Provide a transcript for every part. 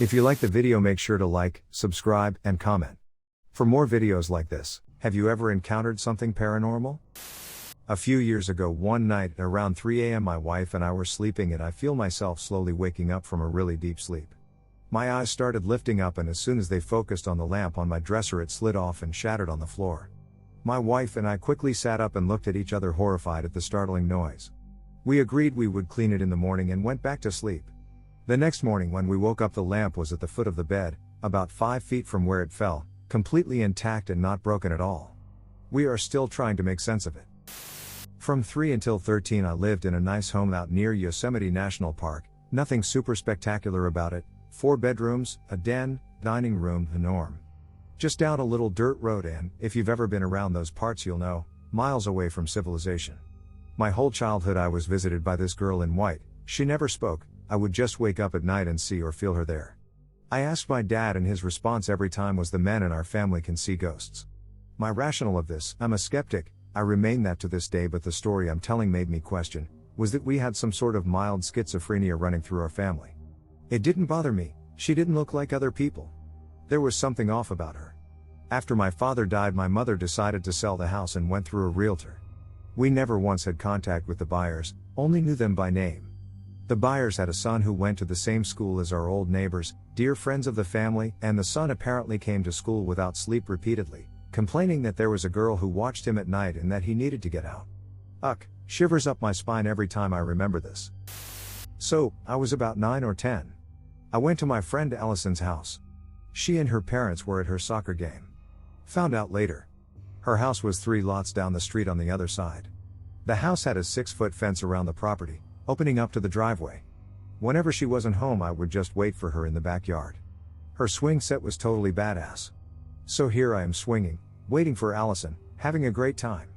If you like the video, make sure to like, subscribe, and comment. For more videos like this, have you ever encountered something paranormal? A few years ago, one night around 3 a.m. my wife and I were sleeping and I feel myself slowly waking up from a really deep sleep. My eyes started lifting up and as soon as they focused on the lamp on my dresser it slid off and shattered on the floor. My wife and I quickly sat up and looked at each other horrified at the startling noise. We agreed we would clean it in the morning and went back to sleep. The next morning when we woke up the lamp was at the foot of the bed, about 5 feet from where it fell, completely intact and not broken at all. We are still trying to make sense of it. From 3 until 13 I lived in a nice home out near Yosemite National Park, nothing super spectacular about it, 4 bedrooms, a den, dining room, the norm. Just down a little dirt road and, if you've ever been around those parts you'll know, miles away from civilization. My whole childhood I was visited by this girl in white, she never spoke, I would just wake up at night and see or feel her there. I asked my dad and his response every time was the men in our family can see ghosts. My rationale of this, I'm a skeptic, I remain that to this day but the story I'm telling made me question, was that we had some sort of mild schizophrenia running through our family. It didn't bother me, she didn't look like other people. There was something off about her. After my father died my mother decided to sell the house and went through a realtor. We never once had contact with the buyers, only knew them by name. The buyers had a son who went to the same school as our old neighbors, dear friends of the family, and the son apparently came to school without sleep repeatedly, complaining that there was a girl who watched him at night and that he needed to get out. Shivers up my spine every time I remember this. So, I was about 9 or 10. I went to my friend Allison's house. She and her parents were at her soccer game. Found out later. Her house was 3 lots down the street on the other side. The house had a 6-foot fence around the property, opening up to the driveway. Whenever she wasn't home I would just wait for her in the backyard. Her swing set was totally badass. So here I am swinging, waiting for Allison, having a great time.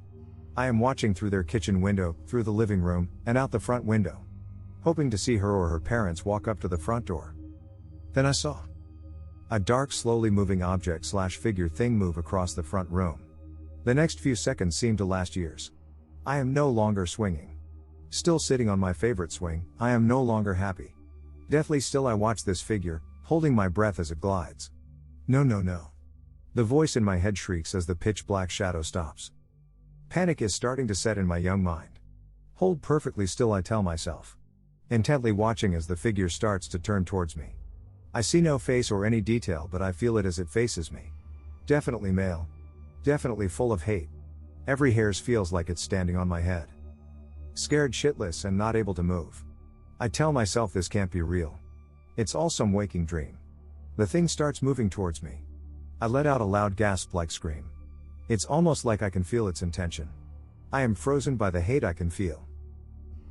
I am watching through their kitchen window, through the living room, and out the front window. Hoping to see her or her parents walk up to the front door. Then I saw a dark slowly moving object/figure thing move across the front room. The next few seconds seemed to last years. I am no longer swinging. Still sitting on my favorite swing, I am no longer happy. Deathly still I watch this figure, holding my breath as it glides. No. The voice in my head shrieks as the pitch black shadow stops. Panic is starting to set in my young mind. Hold perfectly still I tell myself. Intently watching as the figure starts to turn towards me. I see no face or any detail but I feel it as it faces me. Definitely male. Definitely full of hate. Every hair feels like it's standing on my head. Scared shitless and not able to move. I tell myself this can't be real. It's all some waking dream. The thing starts moving towards me. I let out a loud gasp-like scream. It's almost like I can feel its intention. I am frozen by the hate I can feel.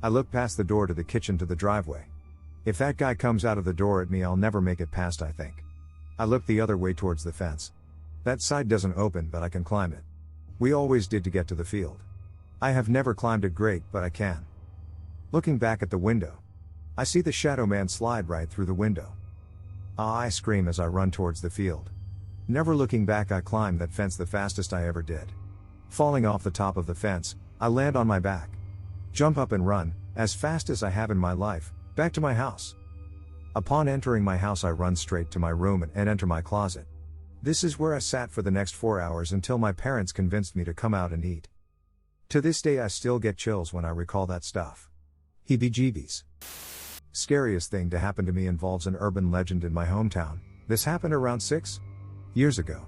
I look past the door to the kitchen to the driveway. If that guy comes out of the door at me I'll never make it past I think. I look the other way towards the fence. That side doesn't open but I can climb it. We always did to get to the field. I have never climbed it great but I can. Looking back at the window. I see the shadow man slide right through the window. I scream as I run towards the field. Never looking back I climb that fence the fastest I ever did. Falling off the top of the fence, I land on my back. Jump up and run, as fast as I have in my life, back to my house. Upon entering my house I run straight to my room and enter my closet. This is where I sat for the next 4 hours until my parents convinced me to come out and eat. To this day I still get chills when I recall that stuff. Heebie-jeebies. Scariest thing to happen to me involves an urban legend in my hometown. This happened around 6 years ago.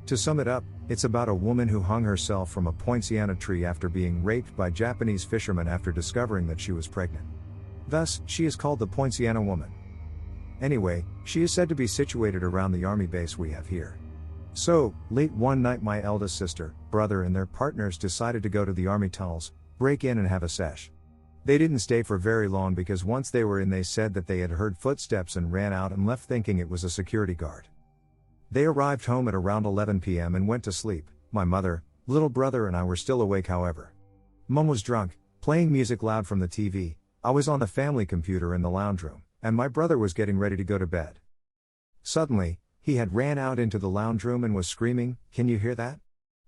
To sum it up, it's about a woman who hung herself from a poinciana tree after being raped by Japanese fishermen after discovering that she was pregnant. Thus, she is called the Poinciana woman. Anyway, she is said to be situated around the army base we have here. So, late one night my eldest sister, brother and their partners decided to go to the army tunnels, break in and have a sesh. They didn't stay for very long because once they were in they said that they had heard footsteps and ran out and left thinking it was a security guard. They arrived home at around 11 p.m. and went to sleep. My mother, little brother and I were still awake however. Mom was drunk, playing music loud from the TV, I was on the family computer in the lounge room, and my brother was getting ready to go to bed. Suddenly, he had ran out into the lounge room and was screaming, "Can you hear that?"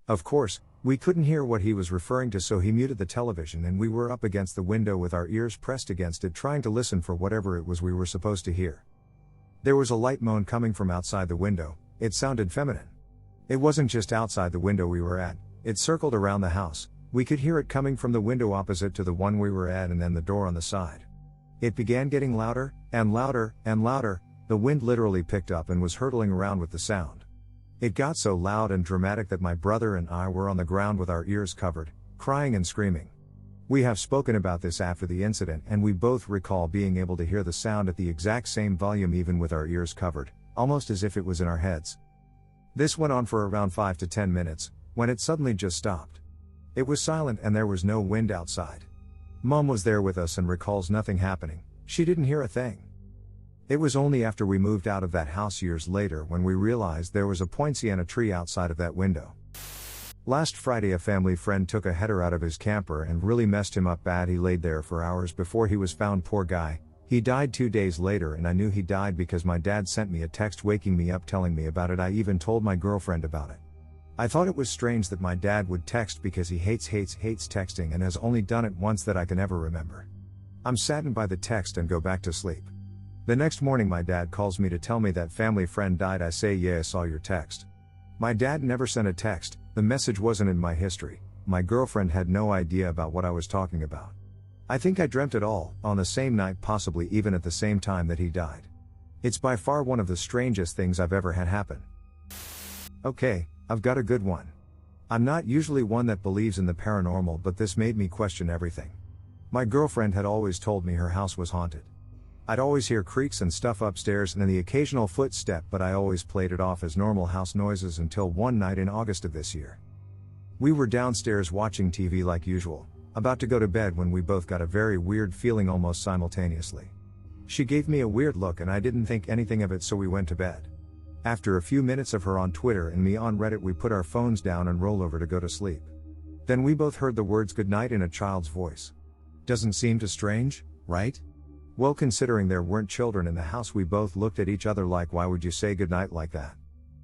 Of course, we couldn't hear what he was referring to so he muted the television and we were up against the window with our ears pressed against it trying to listen for whatever it was we were supposed to hear. There was a light moan coming from outside the window. It sounded feminine. It wasn't just outside the window we were at, it circled around the house. We could hear it coming from the window opposite to the one we were at and then the door on the side. It began getting louder, and louder, and louder. The wind literally picked up and was hurtling around with the sound. It got so loud and dramatic that my brother and I were on the ground with our ears covered, crying and screaming. We have spoken about this after the incident and we both recall being able to hear the sound at the exact same volume even with our ears covered, almost as if it was in our heads. This went on for around 5 to 10 minutes, when it suddenly just stopped. It was silent and there was no wind outside. Mom was there with us and recalls nothing happening. She didn't hear a thing. It was only after we moved out of that house years later when we realized there was a poinciana tree outside of that window. Last Friday a family friend took a header out of his camper and really messed him up bad. He laid there for hours before he was found, poor guy. He died 2 days later and I knew he died because my dad sent me a text waking me up telling me about it. I even told my girlfriend about it. I thought it was strange that my dad would text because he hates texting and has only done it once that I can ever remember. I'm saddened by the text and go back to sleep. The next morning my dad calls me to tell me that family friend died. I say, yeah, I saw your text. My dad never sent a text, the message wasn't in my history. My girlfriend had no idea about what I was talking about. I think I dreamt it all, on the same night, possibly even at the same time that he died. It's by far one of the strangest things I've ever had happen. Okay, I've got a good one. I'm not usually one that believes in the paranormal, but this made me question everything. My girlfriend had always told me her house was haunted. I'd always hear creaks and stuff upstairs and the occasional footstep, but I always played it off as normal house noises until one night in August of this year. We were downstairs watching TV like usual, about to go to bed when we both got a very weird feeling almost simultaneously. She gave me a weird look and I didn't think anything of it, so we went to bed. After a few minutes of her on Twitter and me on Reddit, we put our phones down and rolled over to go to sleep. Then we both heard the words "goodnight" in a child's voice. Doesn't seem too strange, right? Well, considering there weren't children in the house, we both looked at each other like, why would you say goodnight like that?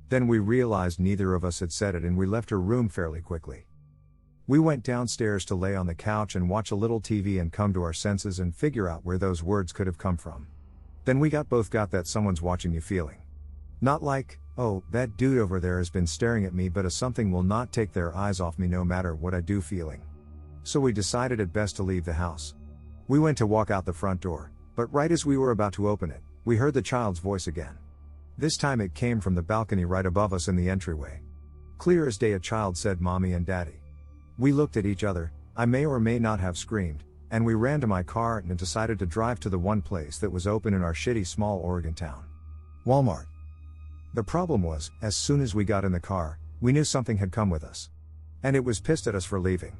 Then we realized neither of us had said it and we left her room fairly quickly. We went downstairs to lay on the couch and watch a little TV and come to our senses and figure out where those words could have come from. Then we both got that someone's watching you feeling. Not like, oh, that dude over there has been staring at me, but a something will not take their eyes off me no matter what I do feeling. So we decided it best to leave the house. We went to walk out the front door, but right as we were about to open it, we heard the child's voice again. This time it came from the balcony right above us in the entryway. Clear as day a child said, "Mommy and Daddy." We looked at each other. I may or may not have screamed, and we ran to my car and decided to drive to the one place that was open in our shitty small Oregon town. Walmart. The problem was, as soon as we got in the car, we knew something had come with us. And it was pissed at us for leaving.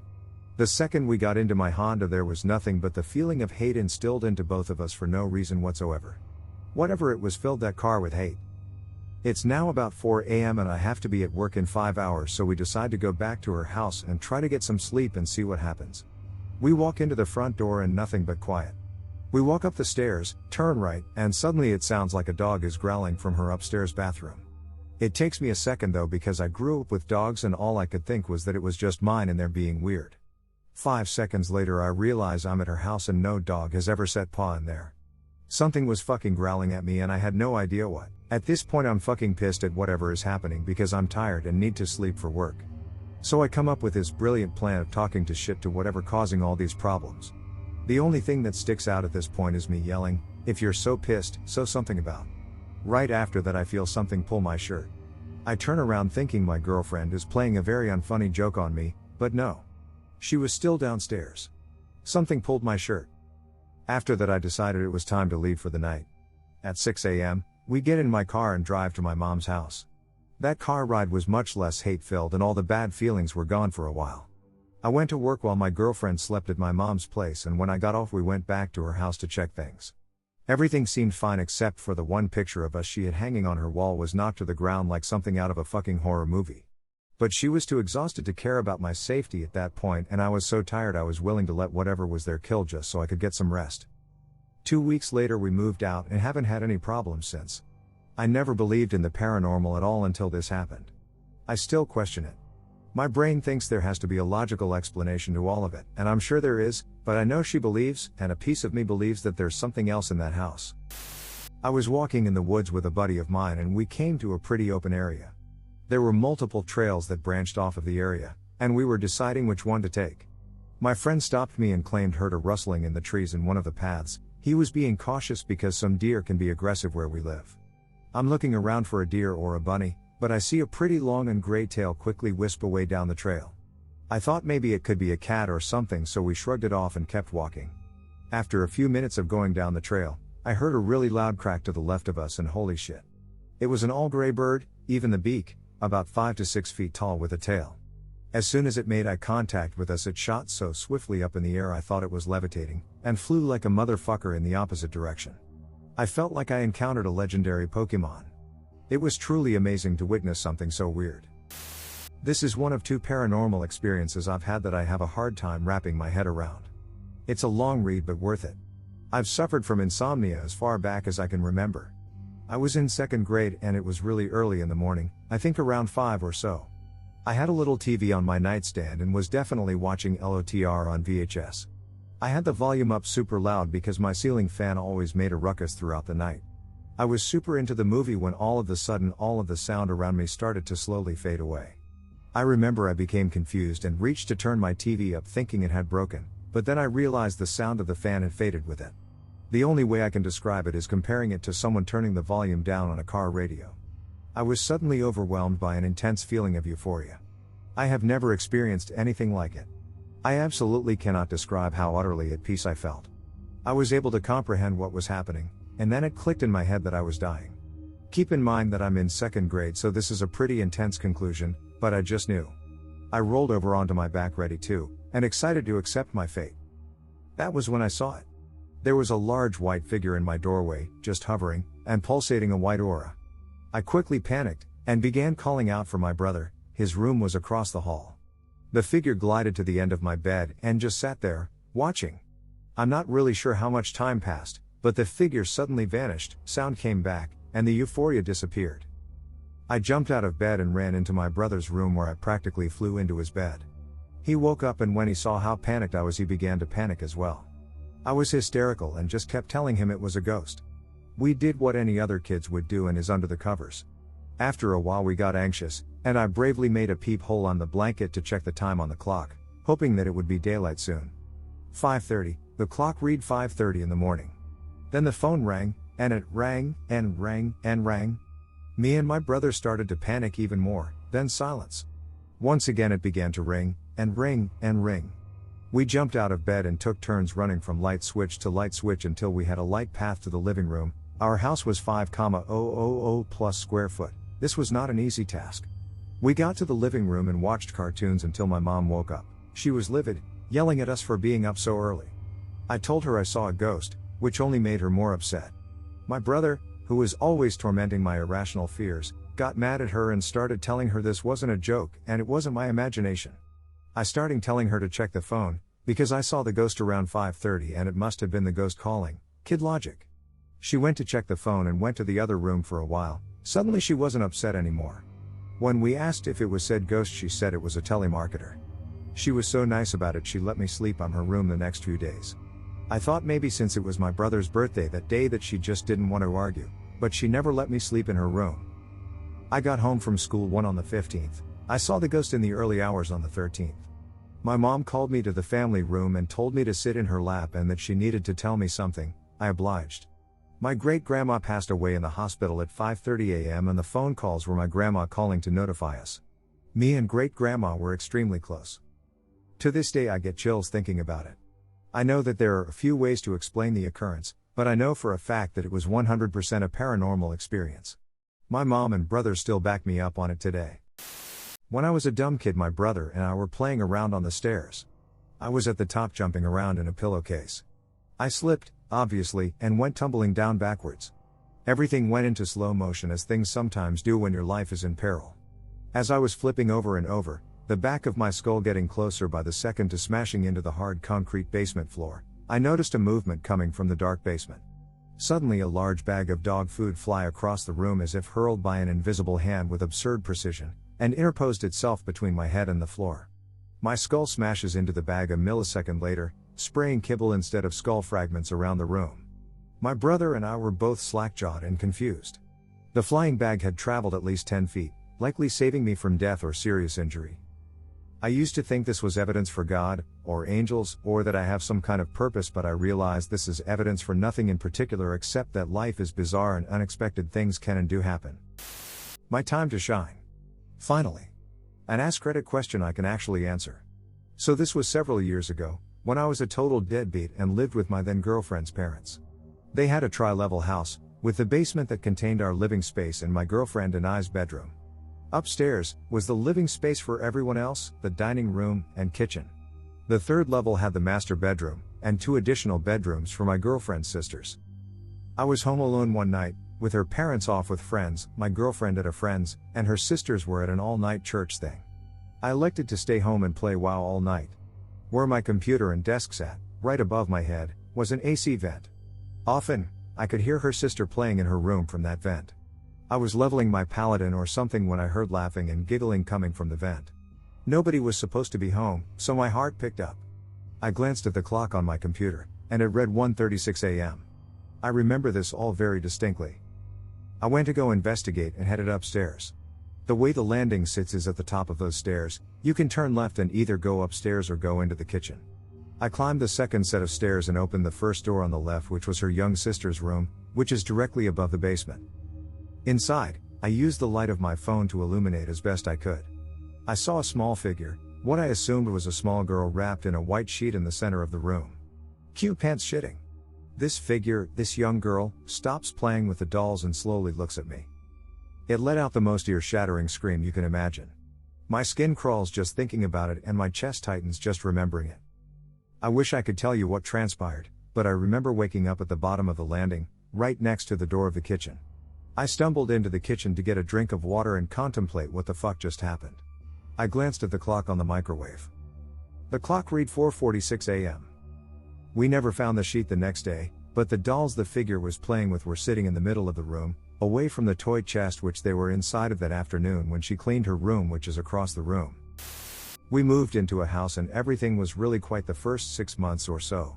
The second we got into my Honda, there was nothing but the feeling of hate instilled into both of us for no reason whatsoever. Whatever it was filled that car with hate. It's now about 4 a.m. and I have to be at work in 5 hours, so we decide to go back to her house and try to get some sleep and see what happens. We walk into the front door and nothing but quiet. We walk up the stairs, turn right, and suddenly it sounds like a dog is growling from her upstairs bathroom. It takes me a second though, because I grew up with dogs and all I could think was that it was just mine and they're being weird. 5 seconds later I realize I'm at her house and no dog has ever set paw in there. Something was fucking growling at me and I had no idea what. At this point I'm fucking pissed at whatever is happening because I'm tired and need to sleep for work. So I come up with this brilliant plan of talking to shit to whatever causing all these problems. The only thing that sticks out at this point is me yelling, "If you're so pissed, so something about." Right after that I feel something pull my shirt. I turn around thinking my girlfriend is playing a very unfunny joke on me, but no. She was still downstairs. Something pulled my shirt. After that I decided it was time to leave for the night. At 6 a.m., we get in my car and drive to my mom's house. That car ride was much less hate-filled and all the bad feelings were gone for a while. I went to work while my girlfriend slept at my mom's place, and when I got off we went back to her house to check things. Everything seemed fine except for the one picture of us she had hanging on her wall was knocked to the ground like something out of a fucking horror movie. But she was too exhausted to care about my safety at that point, and I was so tired I was willing to let whatever was there kill just so I could get some rest. 2 weeks later we moved out and haven't had any problems since. I never believed in the paranormal at all until this happened. I still question it. My brain thinks there has to be a logical explanation to all of it, and I'm sure there is, but I know she believes, and a piece of me believes that there's something else in that house. I was walking in the woods with a buddy of mine and we came to a pretty open area. There were multiple trails that branched off of the area, and we were deciding which one to take. My friend stopped me and claimed heard a rustling in the trees in one of the paths. He was being cautious because some deer can be aggressive where we live. I'm looking around for a deer or a bunny, but I see a pretty long and gray tail quickly wisp away down the trail. I thought maybe it could be a cat or something, so we shrugged it off and kept walking. After a few minutes of going down the trail, I heard a really loud crack to the left of us, and holy shit. It was an all-gray bird, even the beak, about 5 to 6 feet tall with a tail. As soon as it made eye contact with us, it shot so swiftly up in the air I thought it was levitating, and flew like a motherfucker in the opposite direction. I felt like I encountered a legendary Pokemon. It was truly amazing to witness something so weird. This is one of 2 paranormal experiences I've had that I have a hard time wrapping my head around. It's a long read but worth it. I've suffered from insomnia as far back as I can remember. I was in 2nd grade and it was really early in the morning, I think around 5 or so. I had a little TV on my nightstand and was definitely watching LOTR on VHS. I had the volume up super loud because my ceiling fan always made a ruckus throughout the night. I was super into the movie when all of a sudden all of the sound around me started to slowly fade away. I remember I became confused and reached to turn my TV up thinking it had broken, but then I realized the sound of the fan had faded with it. The only way I can describe it is comparing it to someone turning the volume down on a car radio. I was suddenly overwhelmed by an intense feeling of euphoria. I have never experienced anything like it. I absolutely cannot describe how utterly at peace I felt. I was able to comprehend what was happening, and then it clicked in my head that I was dying. Keep in mind that I'm in 2nd grade, so this is a pretty intense conclusion, but I just knew. I rolled over onto my back ready to, and excited to accept my fate. That was when I saw it. There was a large white figure in my doorway, just hovering, and pulsating a white aura. I quickly panicked, and began calling out for my brother. His room was across the hall. The figure glided to the end of my bed, and just sat there, watching. I'm not really sure how much time passed, but the figure suddenly vanished, sound came back, and the euphoria disappeared. I jumped out of bed and ran into my brother's room where I practically flew into his bed. He woke up and when he saw how panicked I was, he began to panic as well. I was hysterical and just kept telling him it was a ghost. We did what any other kids would do and is under the covers. After a while we got anxious, and I bravely made a peephole on the blanket to check the time on the clock, hoping that it would be daylight soon. 5:30, the clock read 5:30 in the morning. Then the phone rang, and it rang, and rang, and rang. Me and my brother started to panic even more, then silence. Once again it began to ring, and ring, and ring. We jumped out of bed and took turns running from light switch to light switch until we had a light path to the living room. Our house was 5,000 plus square foot. This was not an easy task. We got to the living room and watched cartoons until my mom woke up. She was livid, yelling at us for being up so early. I told her I saw a ghost, which only made her more upset. My brother, who was always tormenting my irrational fears, got mad at her and started telling her this wasn't a joke and it wasn't my imagination. I started telling her to check the phone, because I saw the ghost around 5:30 and it must have been the ghost calling. Kid logic. She went to check the phone and went to the other room for a while. Suddenly she wasn't upset anymore. When we asked if it was said ghost, she said it was a telemarketer. She was so nice about it she let me sleep on her room the next few days. I thought maybe since it was my brother's birthday that day that she just didn't want to argue, but she never let me sleep in her room. I got home from school one on the 15th. I saw the ghost in the early hours on the 13th. My mom called me to the family room and told me to sit in her lap and that she needed to tell me something. I obliged. My great-grandma passed away in the hospital at 5:30 a.m. and the phone calls were my grandma calling to notify us. Me and great-grandma were extremely close. To this day I get chills thinking about it. I know that there are a few ways to explain the occurrence, but I know for a fact that it was 100% a paranormal experience. My mom and brother still back me up on it today. When I was a dumb kid, my brother and I were playing around on the stairs. I was at the top jumping around in a pillowcase. I slipped, obviously, and went tumbling down backwards. Everything went into slow motion as things sometimes do when your life is in peril. As I was flipping over and over, the back of my skull getting closer by the second to smashing into the hard concrete basement floor, I noticed a movement coming from the dark basement. Suddenly a large bag of dog food fly across the room as if hurled by an invisible hand with absurd precision, and interposed itself between my head and the floor. My skull smashes into the bag a millisecond later, spraying kibble instead of skull fragments around the room. My brother and I were both slack-jawed and confused. The flying bag had traveled at least 10 feet, likely saving me from death or serious injury. I used to think this was evidence for God, or angels, or that I have some kind of purpose, but I realized this is evidence for nothing in particular except that life is bizarre and unexpected things can and do happen. My time to shine. Finally. An Ask Reddit question I can actually answer. So this was several years ago, when I was a total deadbeat and lived with my then girlfriend's parents. They had a tri-level house, with the basement that contained our living space and my girlfriend and I's bedroom. Upstairs was the living space for everyone else, the dining room, and kitchen. The third level had the master bedroom, and 2 additional bedrooms for my girlfriend's sisters. I was home alone one night, with her parents off with friends, my girlfriend at a friend's, and her sisters were at an all-night church thing. I elected to stay home and play WoW all night. Where my computer and desk sat, right above my head, was an AC vent. Often, I could hear her sister playing in her room from that vent. I was leveling my paladin or something when I heard laughing and giggling coming from the vent. Nobody was supposed to be home, so my heart picked up. I glanced at the clock on my computer, and it read 1:36 a.m. I remember this all very distinctly. I went to go investigate and headed upstairs. The way the landing sits is at the top of those stairs. You can turn left and either go upstairs or go into the kitchen. I climbed the second set of stairs and opened the first door on the left, which was her young sister's room, which is directly above the basement. Inside, I used the light of my phone to illuminate as best I could. I saw a small figure, what I assumed was a small girl wrapped in a white sheet in the center of the room. Cue pants shitting. This figure, this young girl, stops playing with the dolls and slowly looks at me. It let out the most ear-shattering scream you can imagine. My skin crawls just thinking about it and my chest tightens just remembering it. I wish I could tell you what transpired, but I remember waking up at the bottom of the landing, right next to the door of the kitchen. I stumbled into the kitchen to get a drink of water and contemplate what the fuck just happened. I glanced at the clock on the microwave. The clock read 4:46 a.m. We never found the sheet the next day, but the dolls the figure was playing with were sitting in the middle of the room, away from the toy chest which they were inside of that afternoon when she cleaned her room, which is across the room. We moved into a house and everything was really quiet the first 6 months or so.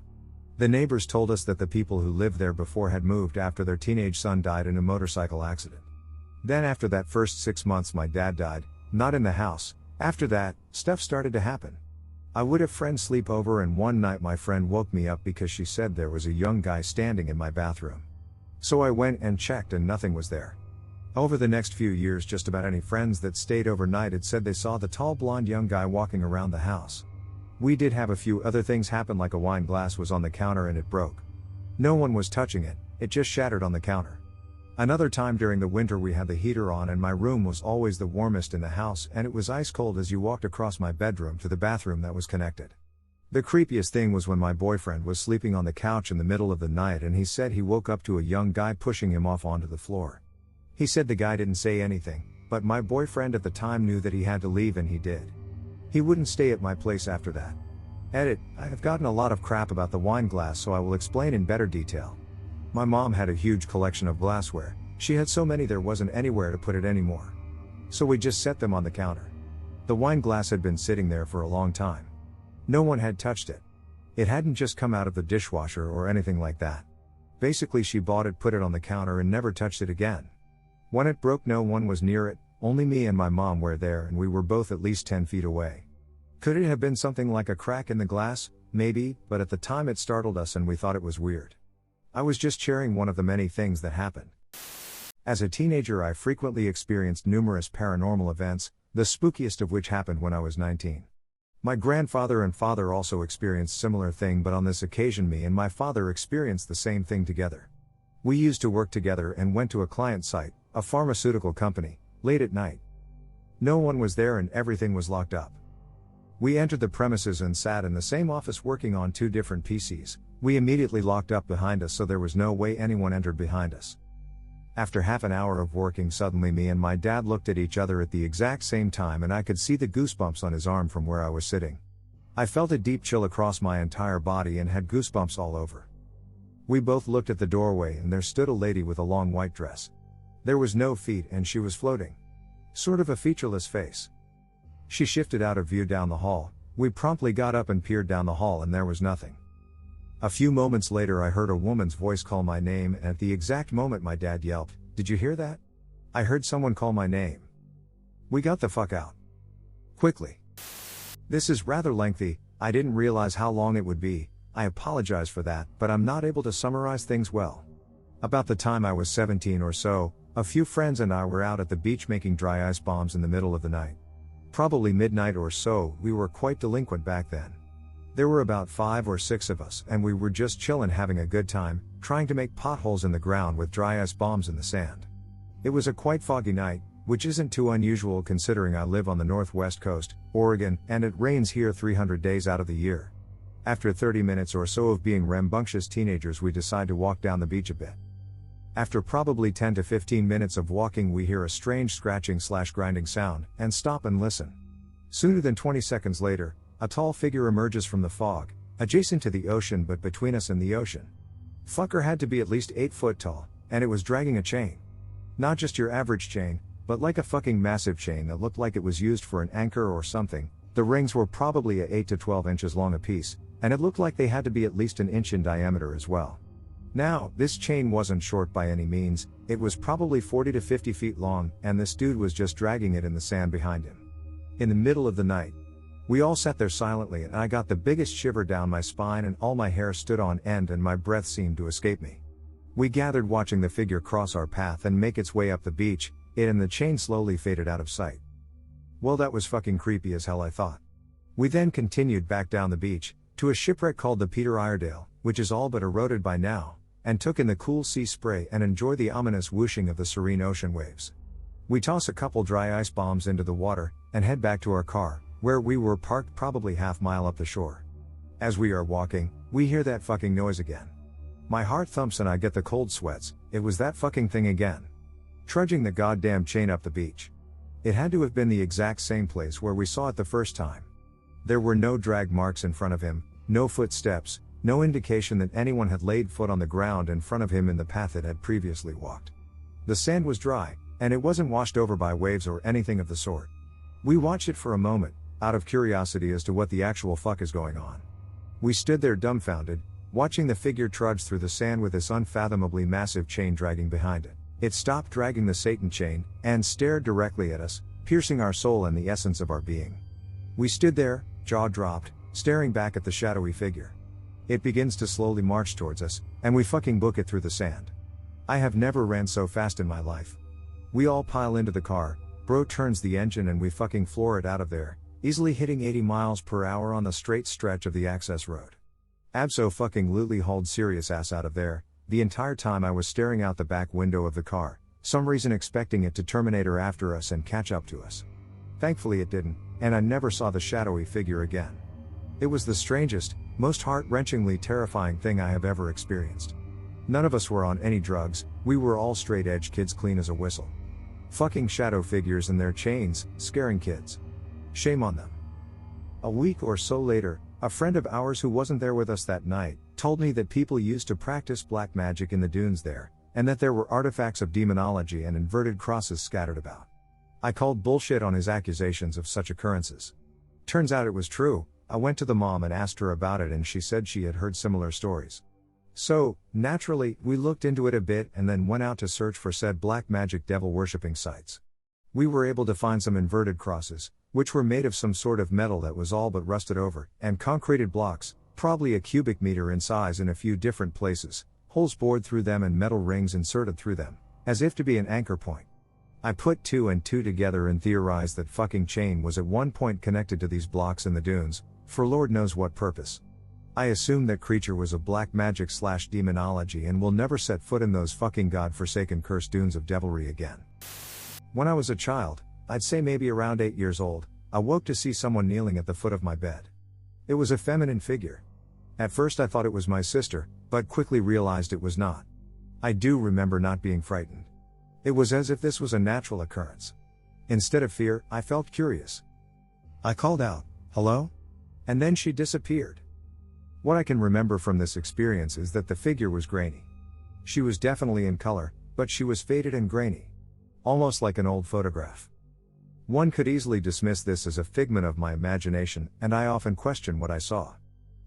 The neighbors told us that the people who lived there before had moved after their teenage son died in a motorcycle accident. Then after that first 6 months my dad died, not in the house. After that, stuff started to happen. I would have friends sleep over and one night my friend woke me up because she said there was a young guy standing in my bathroom. So I went and checked and nothing was there. Over the next few years just about any friends that stayed overnight had said they saw the tall blonde young guy walking around the house. We did have a few other things happen, like a wine glass was on the counter and it broke. No one was touching it, it just shattered on the counter. Another time during the winter we had the heater on and my room was always the warmest in the house and it was ice cold as you walked across my bedroom to the bathroom that was connected. The creepiest thing was when my boyfriend was sleeping on the couch in the middle of the night and he said he woke up to a young guy pushing him off onto the floor. He said the guy didn't say anything, but my boyfriend at the time knew that he had to leave and he did. He wouldn't stay at my place after that. Edit, I have gotten a lot of crap about the wine glass, so I will explain in better detail. My mom had a huge collection of glassware. She had so many there wasn't anywhere to put it anymore. So we just set them on the counter. The wine glass had been sitting there for a long time. No one had touched it. It hadn't just come out of the dishwasher or anything like that. Basically she bought it, put it on the counter and never touched it again. When it broke no one was near it, only me and my mom were there and we were both at least 10 feet away. Could it have been something like a crack in the glass? Maybe, but at the time it startled us and we thought it was weird. I was just sharing one of the many things that happened. As a teenager I frequently experienced numerous paranormal events, the spookiest of which happened when I was 19. My grandfather and father also experienced similar thing, but on this occasion me and my father experienced the same thing together. We used to work together and went to a client site, a pharmaceutical company, late at night. No one was there and everything was locked up. We entered the premises and sat in the same office working on 2 different PCs. We immediately locked up behind us so there was no way anyone entered behind us. After half an hour of working, suddenly me and my dad looked at each other at the exact same time and I could see the goosebumps on his arm from where I was sitting. I felt a deep chill across my entire body and had goosebumps all over. We both looked at the doorway and there stood a lady with a long white dress. There was no feet and she was floating. Sort of a featureless face. She shifted out of view down the hall. We promptly got up and peered down the hall and there was nothing. A few moments later I heard a woman's voice call my name, and at the exact moment my dad yelped, "Did you hear that? I heard someone call my name." We got the fuck out. Quickly. This is rather lengthy, I didn't realize how long it would be, I apologize for that, but I'm not able to summarize things well. About the time I was 17 or so, a few friends and I were out at the beach making dry ice bombs in the middle of the night. Probably midnight or so, we were quite delinquent back then. There were about 5 or 6 of us and we were just chillin' having a good time, trying to make potholes in the ground with dry ice bombs in the sand. It was a quite foggy night, which isn't too unusual considering I live on the northwest coast, Oregon, and it rains here 300 days out of the year. After 30 minutes or so of being rambunctious teenagers, we decide to walk down the beach a bit. After probably 10 to 15 minutes of walking, we hear a strange scratching/grinding sound, and stop and listen. Sooner than 20 seconds later, a tall figure emerges from the fog, adjacent to the ocean but between us and the ocean. Fucker had to be at least 8 foot tall, and it was dragging a chain. Not just your average chain, but like a fucking massive chain that looked like it was used for an anchor or something. The rings were probably 8 to 12 inches long apiece, and it looked like they had to be at least an inch in diameter as well. Now, this chain wasn't short by any means, it was probably 40 to 50 feet long, and this dude was just dragging it in the sand behind him. In the middle of the night, we all sat there silently and I got the biggest shiver down my spine and all my hair stood on end and my breath seemed to escape me. We gathered watching the figure cross our path and make its way up the beach, it and the chain slowly faded out of sight. Well, that was fucking creepy as hell, I thought. We then continued back down the beach, to a shipwreck called the Peter Iredale, which is all but eroded by now, and took in the cool sea spray and enjoy the ominous whooshing of the serene ocean waves. We toss a couple dry ice bombs into the water, and head back to our car, where we were parked probably half-mile up the shore. As we are walking, we hear that fucking noise again. My heart thumps and I get the cold sweats, it was that fucking thing again. Trudging the goddamn chain up the beach. It had to have been the exact same place where we saw it the first time. There were no drag marks in front of him, no footsteps, no indication that anyone had laid foot on the ground in front of him in the path it had previously walked. The sand was dry, and it wasn't washed over by waves or anything of the sort. We watched it for a moment, out of curiosity as to what the actual fuck is going on. We stood there dumbfounded, watching the figure trudge through the sand with this unfathomably massive chain dragging behind it. It stopped dragging the Satan chain, and stared directly at us, piercing our soul and the essence of our being. We stood there, jaw dropped, staring back at the shadowy figure. It begins to slowly march towards us, and we fucking book it through the sand. I have never ran so fast in my life. We all pile into the car, bro turns the engine and we fucking floor it out of there, easily hitting 80 miles per hour on the straight stretch of the access road. Abso-fucking-lutely hauled serious ass out of there. The entire time I was staring out the back window of the car, some reason expecting it to Terminator after us and catch up to us. Thankfully it didn't, and I never saw the shadowy figure again. It was the strangest, most heart-wrenchingly terrifying thing I have ever experienced. None of us were on any drugs, we were all straight-edge kids clean as a whistle. Fucking shadow figures and their chains, scaring kids. Shame on them. A week or so later, a friend of ours who wasn't there with us that night, told me that people used to practice black magic in the dunes there, and that there were artifacts of demonology and inverted crosses scattered about. I called bullshit on his accusations of such occurrences. Turns out it was true. I went to the mom and asked her about it and she said she had heard similar stories. So, naturally, we looked into it a bit and then went out to search for said black magic devil worshipping sites. We were able to find some inverted crosses, which were made of some sort of metal that was all but rusted over, and concreted blocks, probably a cubic meter in size in a few different places, holes bored through them and metal rings inserted through them, as if to be an anchor point. I put 2 and 2 together and theorized that fucking chain was at one point connected to these blocks in the dunes, for Lord knows what purpose. I assumed that creature was of black magic/demonology and will never set foot in those fucking god-forsaken cursed dunes of devilry again. When I was a child, I'd say maybe around 8 years old, I woke to see someone kneeling at the foot of my bed. It was a feminine figure. At first I thought it was my sister, but quickly realized it was not. I do remember not being frightened. It was as if this was a natural occurrence. Instead of fear, I felt curious. I called out, "Hello?" And then she disappeared. What I can remember from this experience is that the figure was grainy. She was definitely in color, but she was faded and grainy. Almost like an old photograph. One could easily dismiss this as a figment of my imagination, and I often question what I saw.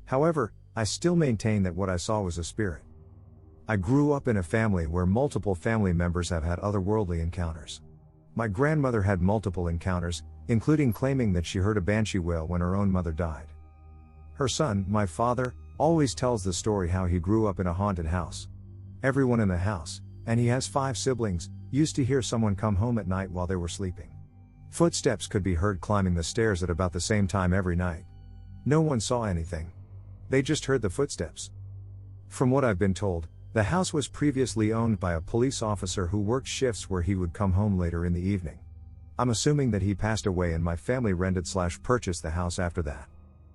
However, I still maintain that what I saw was a spirit. I grew up in a family where multiple family members have had otherworldly encounters. My grandmother had multiple encounters, including claiming that she heard a banshee wail when her own mother died. Her son, my father, always tells the story how he grew up in a haunted house. Everyone in the house, and he has 5 siblings, used to hear someone come home at night while they were sleeping. Footsteps could be heard climbing the stairs at about the same time every night. No one saw anything. They just heard the footsteps. From what I've been told, the house was previously owned by a police officer who worked shifts where he would come home later in the evening. I'm assuming that he passed away and my family rented/purchased the house after that.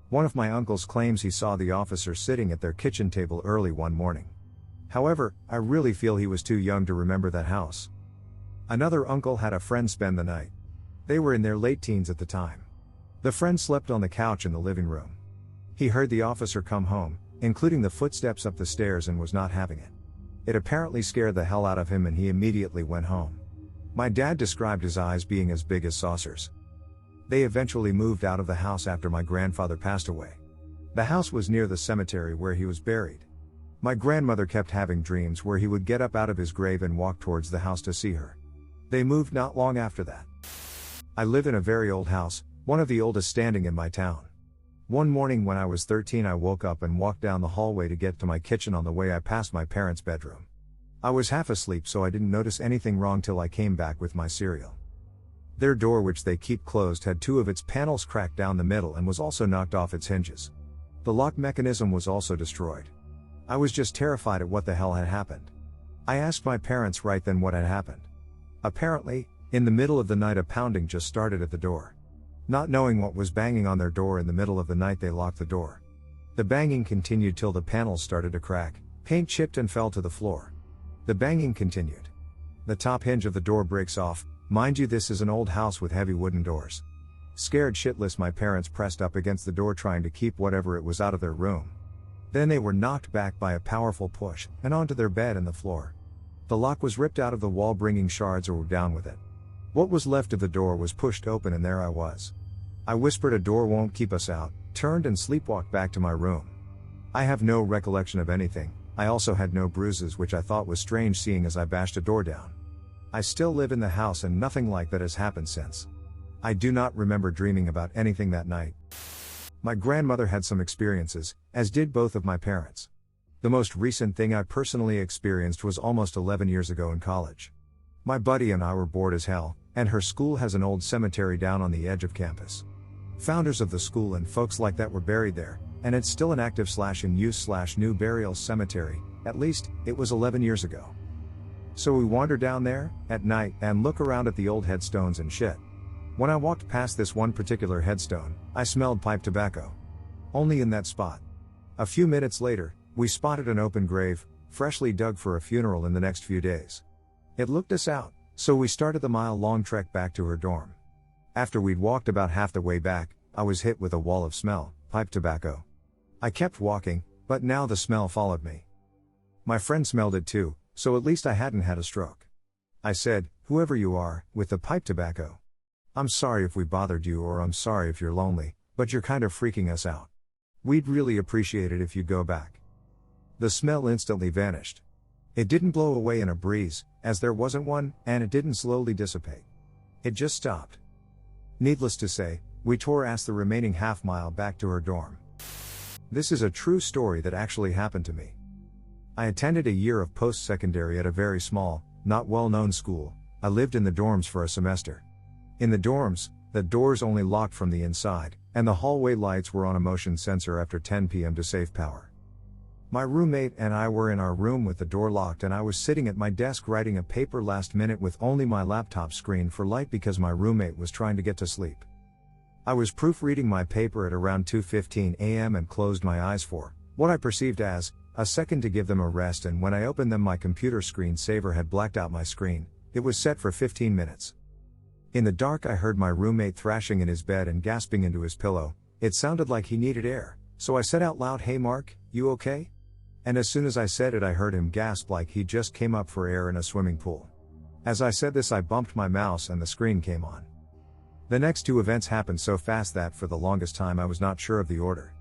One of my uncles claims he saw the officer sitting at their kitchen table early one morning. However, I really feel he was too young to remember that house. Another uncle had a friend spend the night. They were in their late teens at the time. The friend slept on the couch in the living room. He heard the officer come home, including the footsteps up the stairs, and was not having it. It apparently scared the hell out of him and he immediately went home. My dad described his eyes being as big as saucers. They eventually moved out of the house after my grandfather passed away. The house was near the cemetery where he was buried. My grandmother kept having dreams where he would get up out of his grave and walk towards the house to see her. They moved not long after that. I live in a very old house, one of the oldest standing in my town. One morning when I was 13, I woke up and walked down the hallway to get to my kitchen. On the way I passed my parents' bedroom. I was half asleep, so I didn't notice anything wrong till I came back with my cereal. Their door, which they keep closed, had 2 of its panels cracked down the middle and was also knocked off its hinges. The lock mechanism was also destroyed. I was just terrified at what the hell had happened. I asked my parents right then what had happened. Apparently, in the middle of the night a pounding just started at the door. Not knowing what was banging on their door in the middle of the night, they locked the door. The banging continued till the panels started to crack, paint chipped and fell to the floor. The banging continued. The top hinge of the door breaks off. Mind you, this is an old house with heavy wooden doors. Scared shitless, my parents pressed up against the door trying to keep whatever it was out of their room. Then they were knocked back by a powerful push, and onto their bed and the floor. The lock was ripped out of the wall, bringing shards or were down with it. What was left of the door was pushed open and there I was. I whispered, "A door won't keep us out," turned and sleepwalked back to my room. I have no recollection of anything. I also had no bruises, which I thought was strange seeing as I bashed a door down. I still live in the house and nothing like that has happened since. I do not remember dreaming about anything that night. My grandmother had some experiences, as did both of my parents. The most recent thing I personally experienced was almost 11 years ago in college. My buddy and I were bored as hell, and her school has an old cemetery down on the edge of campus. Founders of the school and folks like that were buried there, and it's still an active/in-use/new burial cemetery. At least, it was 11 years ago. So we wander down there, at night, and look around at the old headstones and shit. When I walked past this one particular headstone, I smelled pipe tobacco. Only in that spot. A few minutes later, we spotted an open grave, freshly dug for a funeral in the next few days. It looked us out, so we started the mile-long trek back to her dorm. After we'd walked about half the way back, I was hit with a wall of smell, pipe tobacco. I kept walking, but now the smell followed me. My friend smelled it too, so at least I hadn't had a stroke. I said, "Whoever you are, with the pipe tobacco. I'm sorry if we bothered you, or I'm sorry if you're lonely, but you're kind of freaking us out. We'd really appreciate it if you'd go back." The smell instantly vanished. It didn't blow away in a breeze, as there wasn't one, and it didn't slowly dissipate. It just stopped. Needless to say, we tore ass the remaining half-mile back to her dorm. This is a true story that actually happened to me. I attended a year of post-secondary at a very small, not well-known school. I lived in the dorms for a semester. In the dorms, the doors only locked from the inside, and the hallway lights were on a motion sensor after 10 p.m. to save power. My roommate and I were in our room with the door locked, and I was sitting at my desk writing a paper last minute with only my laptop screen for light because my roommate was trying to get to sleep. I was proofreading my paper at around 2:15 a.m. and closed my eyes for what I perceived as a second to give them a rest, and when I opened them, my computer screen saver had blacked out my screen. It was set for 15 minutes. In the dark, I heard my roommate thrashing in his bed and gasping into his pillow. It sounded like he needed air, so I said out loud, "Hey Mark, you okay?" And as soon as I said it, I heard him gasp like he just came up for air in a swimming pool. As I said this, I bumped my mouse and the screen came on. The next 2 events happened so fast that for the longest time I was not sure of the order.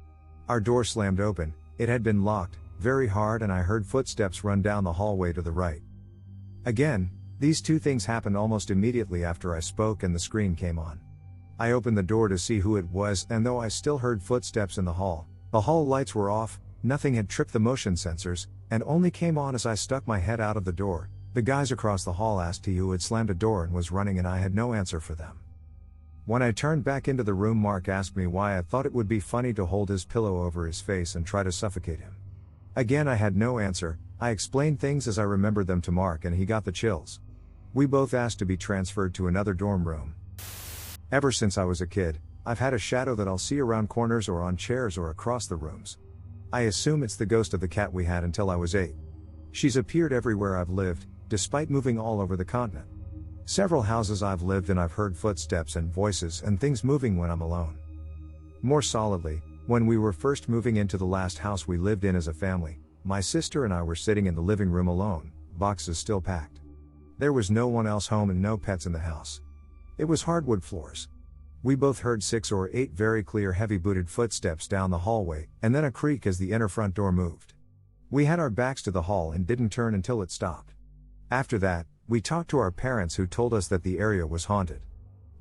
Our door slammed open, It had been locked, very hard, and I heard footsteps run down the hallway to the right. Again, these two things happened almost immediately after I spoke and the screen came on. I opened the door to see who it was, and though I still heard footsteps in the hall lights were off, nothing had tripped the motion sensors, and only came on as I stuck my head out of the door. The guys across the hall asked who had slammed a door and was running, and I had no answer for them. When I turned back into the room, Mark asked me why I thought it would be funny to hold his pillow over his face and try to suffocate him. Again, I had no answer. I explained things as I remembered them to Mark, and he got the chills. We both asked to be transferred to another dorm room. Ever since I was a kid, I've had a shadow that I'll see around corners or on chairs or across the rooms. I assume it's the ghost of the cat we had until I was 8. She's appeared everywhere I've lived, despite moving all over the continent. Several houses I've lived in, I've heard footsteps and voices and things moving when I'm alone. More solidly, when we were first moving into the last house we lived in as a family, my sister and I were sitting in the living room alone, boxes still packed. There was no one else home and no pets in the house. It was hardwood floors. We both heard 6 or 8 very clear heavy-booted footsteps down the hallway, and then a creak as the inner front door moved. We had our backs to the hall and didn't turn until it stopped. After that, we talked to our parents, who told us that the area was haunted.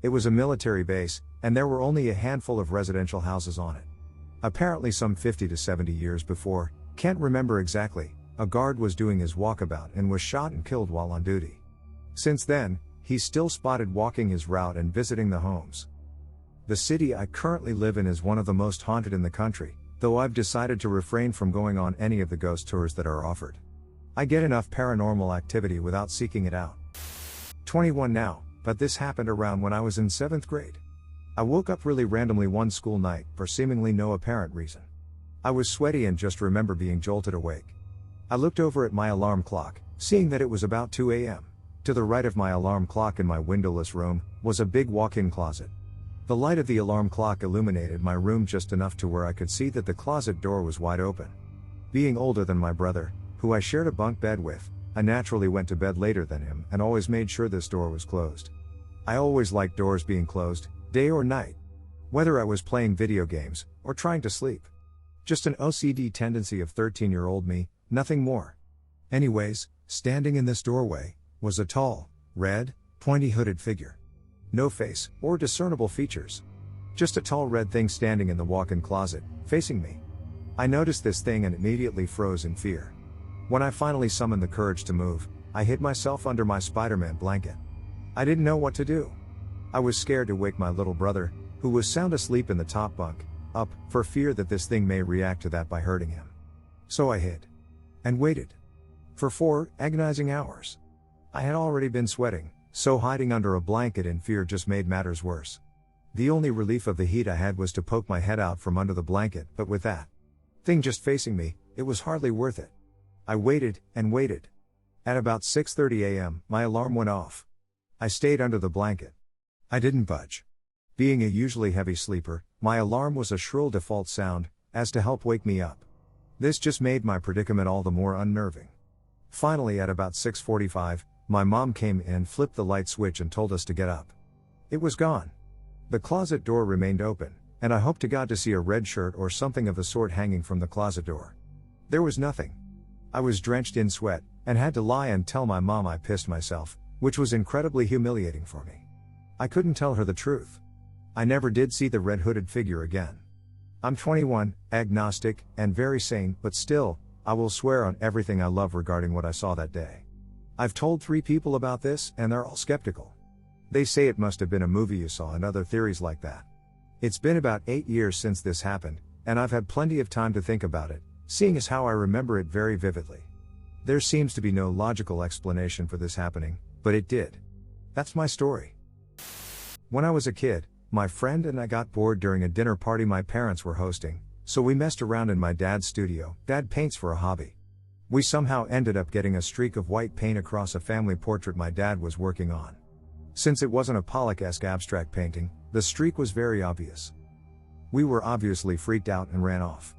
It was a military base, and there were only a handful of residential houses on it. Apparently some 50 to 70 years before, can't remember exactly, a guard was doing his walkabout and was shot and killed while on duty. Since then, he's still spotted walking his route and visiting the homes. The city I currently live in is one of the most haunted in the country, though I've decided to refrain from going on any of the ghost tours that are offered. I get enough paranormal activity without seeking it out. 21 now, but this happened around when I was in 7th grade. I woke up really randomly one school night, for seemingly no apparent reason. I was sweaty and just remember being jolted awake. I looked over at my alarm clock, seeing that it was about 2 a.m. To the right of my alarm clock in my windowless room, was a big walk-in closet. The light of the alarm clock illuminated my room just enough to where I could see that the closet door was wide open. Being older than my brother, who I shared a bunk bed with, I naturally went to bed later than him and always made sure this door was closed. I always liked doors being closed, day or night. Whether I was playing video games, or trying to sleep. Just an OCD tendency of 13-year-old me, nothing more. Anyways, standing in this doorway, was a tall, red, pointy-hooded figure. No face, or discernible features. Just a tall red thing standing in the walk-in closet, facing me. I noticed this thing and immediately froze in fear. When I finally summoned the courage to move, I hid myself under my Spider-Man blanket. I didn't know what to do. I was scared to wake my little brother, who was sound asleep in the top bunk, up, for fear that this thing may react to that by hurting him. So I hid. And waited. For 4 agonizing hours. I had already been sweating, so hiding under a blanket in fear just made matters worse. The only relief of the heat I had was to poke my head out from under the blanket, but with that thing just facing me, it was hardly worth it. I waited, and waited. At about 6:30 a.m., my alarm went off. I stayed under the blanket. I didn't budge. Being a usually heavy sleeper, my alarm was a shrill default sound, as to help wake me up. This just made my predicament all the more unnerving. Finally, at about 6:45, my mom came in and flipped the light switch and told us to get up. It was gone. The closet door remained open, and I hoped to God to see a red shirt or something of the sort hanging from the closet door. There was nothing. I was drenched in sweat, and had to lie and tell my mom I pissed myself, which was incredibly humiliating for me. I couldn't tell her the truth. I never did see the red-hooded figure again. I'm 21, agnostic, and very sane, but still, I will swear on everything I love regarding what I saw that day. I've told 3 people about this, and they're all skeptical. They say it must have been a movie you saw and other theories like that. It's been about 8 years since this happened, and I've had plenty of time to think about it, seeing as how I remember it very vividly. There seems to be no logical explanation for this happening, but it did. That's my story. When I was a kid, my friend and I got bored during a dinner party my parents were hosting, so we messed around in my dad's studio. Dad paints for a hobby. We somehow ended up getting a streak of white paint across a family portrait my dad was working on. Since it wasn't a Pollock-esque abstract painting, the streak was very obvious. We were obviously freaked out and ran off.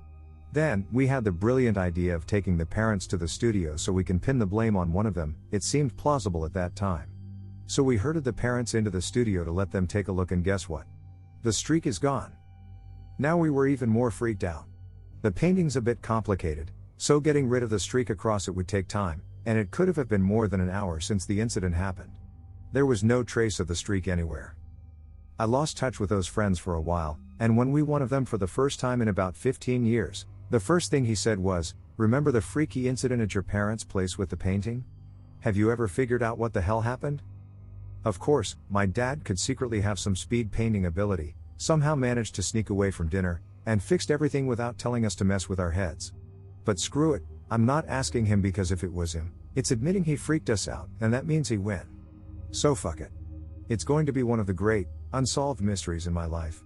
Then, we had the brilliant idea of taking the parents to the studio so we can pin the blame on one of them. It seemed plausible at that time. So we herded the parents into the studio to let them take a look, and guess what? The streak is gone. Now we were even more freaked out. The painting's a bit complicated, so getting rid of the streak across it would take time, and it could have been more than an hour since the incident happened. There was no trace of the streak anywhere. I lost touch with those friends for a while, and when we one of them for the first time in about 15 years, the first thing he said was, "Remember the freaky incident at your parents' place with the painting? Have you ever figured out what the hell happened?" Of course, my dad could secretly have some speed painting ability, somehow managed to sneak away from dinner, and fixed everything without telling us to mess with our heads. But screw it, I'm not asking him because if it was him, it's admitting he freaked us out, and that means he win. So fuck it. It's going to be one of the great, unsolved mysteries in my life.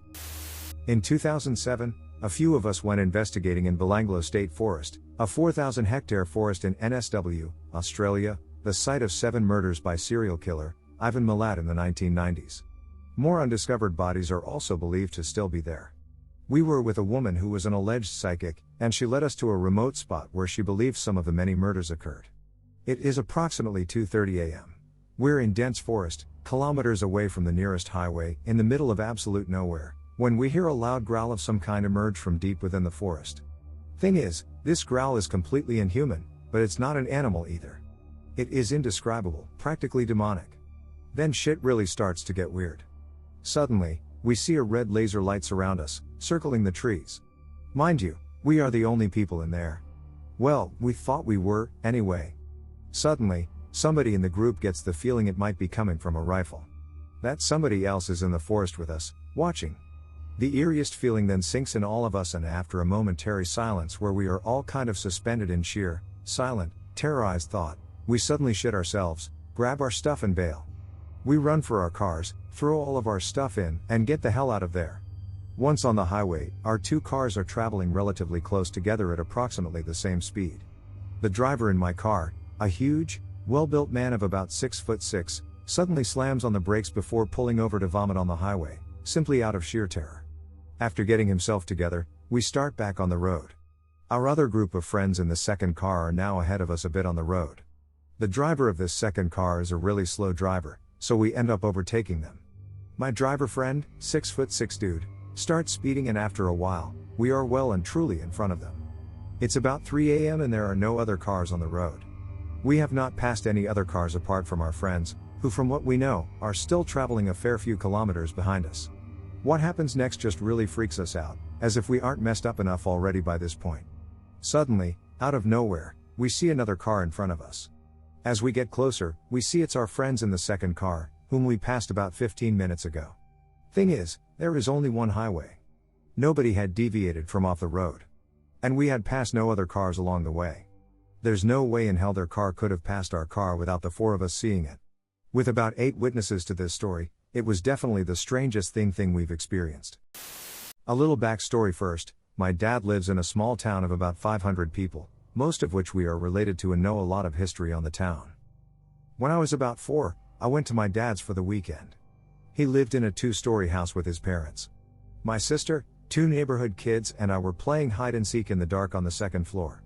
In 2007, a few of us went investigating in Belanglo State Forest, a 4,000-hectare forest in NSW, Australia, the site of 7 murders by serial killer, Ivan Milat in the 1990s. More undiscovered bodies are also believed to still be there. We were with a woman who was an alleged psychic, and she led us to a remote spot where she believed some of the many murders occurred. It is approximately 2:30 a.m. We're in dense forest, kilometers away from the nearest highway, in the middle of absolute nowhere, when we hear a loud growl of some kind emerge from deep within the forest. Thing is, this growl is completely inhuman, but it's not an animal either. It is indescribable, practically demonic. Then shit really starts to get weird. Suddenly, we see a red laser light surround us, circling the trees. Mind you, we are the only people in there. Well, we thought we were, anyway. Suddenly, somebody in the group gets the feeling it might be coming from a rifle. That somebody else is in the forest with us, watching. The eeriest feeling then sinks in all of us, and after a momentary silence where we are all kind of suspended in sheer, silent, terrorized thought, we suddenly shit ourselves, grab our stuff and bail. We run for our cars, throw all of our stuff in, and get the hell out of there. Once on the highway, our 2 cars are traveling relatively close together at approximately the same speed. The driver in my car, a huge, well-built man of about 6'6", suddenly slams on the brakes before pulling over to vomit on the highway, simply out of sheer terror. After getting himself together, we start back on the road. Our other group of friends in the second car are now ahead of us a bit on the road. The driver of this second car is a really slow driver, so we end up overtaking them. My driver friend, 6'6" dude, starts speeding, and after a while, we are well and truly in front of them. It's about 3 a.m. and there are no other cars on the road. We have not passed any other cars apart from our friends, who from what we know, are still traveling a fair few kilometers behind us. What happens next just really freaks us out, as if we aren't messed up enough already by this point. Suddenly, out of nowhere, we see another car in front of us. As we get closer, we see it's our friends in the second car, whom we passed about 15 minutes ago. Thing is, there is only one highway. Nobody had deviated from off the road. And we had passed no other cars along the way. There's no way in hell their car could have passed our car without the 4 of us seeing it. With about 8 witnesses to this story, it was definitely the strangest thing we've experienced. A little backstory first, my dad lives in a small town of about 500 people, most of which we are related to and know a lot of history on the town. When I was about 4, I went to my dad's for the weekend. He lived in a 2-story house with his parents. My sister, 2 neighborhood kids, and I were playing hide and seek in the dark on the second floor.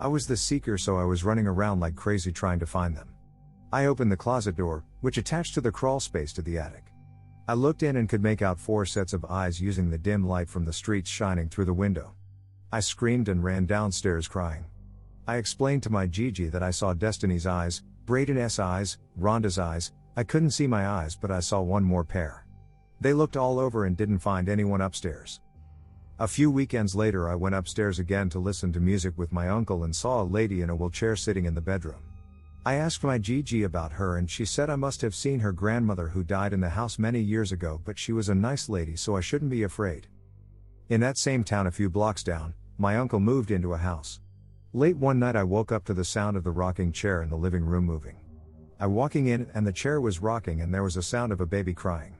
I was the seeker, so I was running around like crazy trying to find them. I opened the closet door, which attached to the crawl space to the attic. I looked in and could make out 4 sets of eyes using the dim light from the streets shining through the window. I screamed and ran downstairs crying. I explained to my Gigi that I saw Destiny's eyes, Braden's eyes, Rhonda's eyes. I couldn't see my eyes, but I saw one more pair. They looked all over and didn't find anyone upstairs. A few weekends later, I went upstairs again to listen to music with my uncle and saw a lady in a wheelchair sitting in the bedroom. I asked my Gigi about her and she said I must have seen her grandmother who died in the house many years ago, but she was a nice lady, so I shouldn't be afraid. In that same town a few blocks down, my uncle moved into a house. Late one night I woke up to the sound of the rocking chair in the living room moving. I walking in and the chair was rocking and there was a sound of a baby crying.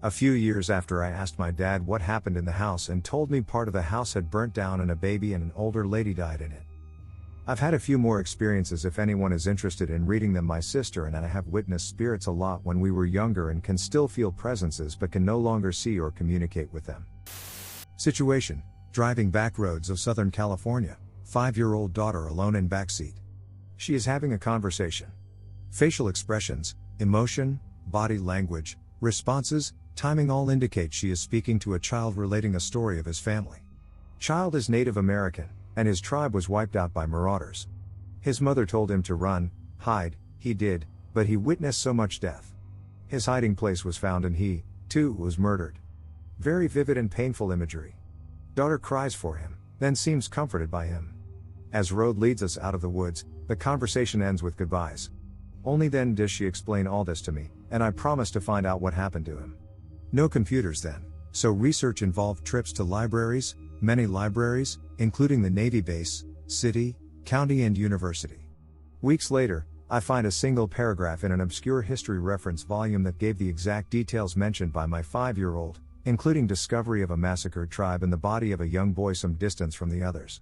A few years after, I asked my dad what happened in the house and told me part of the house had burnt down and a baby and an older lady died in it. I've had a few more experiences if anyone is interested in reading them. My sister and I have witnessed spirits a lot when we were younger and can still feel presences but can no longer see or communicate with them. Situation: driving back roads of Southern California, 5-year-old daughter alone in backseat. She is having a conversation. Facial expressions, emotion, body language, responses, timing all indicate she is speaking to a child relating a story of his family. Child is Native American, and his tribe was wiped out by marauders. His mother told him to run, hide, he did, but he witnessed so much death. His hiding place was found and he, too, was murdered. Very vivid and painful imagery. Daughter cries for him, then seems comforted by him. As road leads us out of the woods, the conversation ends with goodbyes. Only then does she explain all this to me, and I promise to find out what happened to him. No computers then, so research involved trips to libraries, many libraries, including the Navy base, city, county and university. Weeks later, I find a single paragraph in an obscure history reference volume that gave the exact details mentioned by my 5-year-old, including discovery of a massacred tribe and the body of a young boy some distance from the others.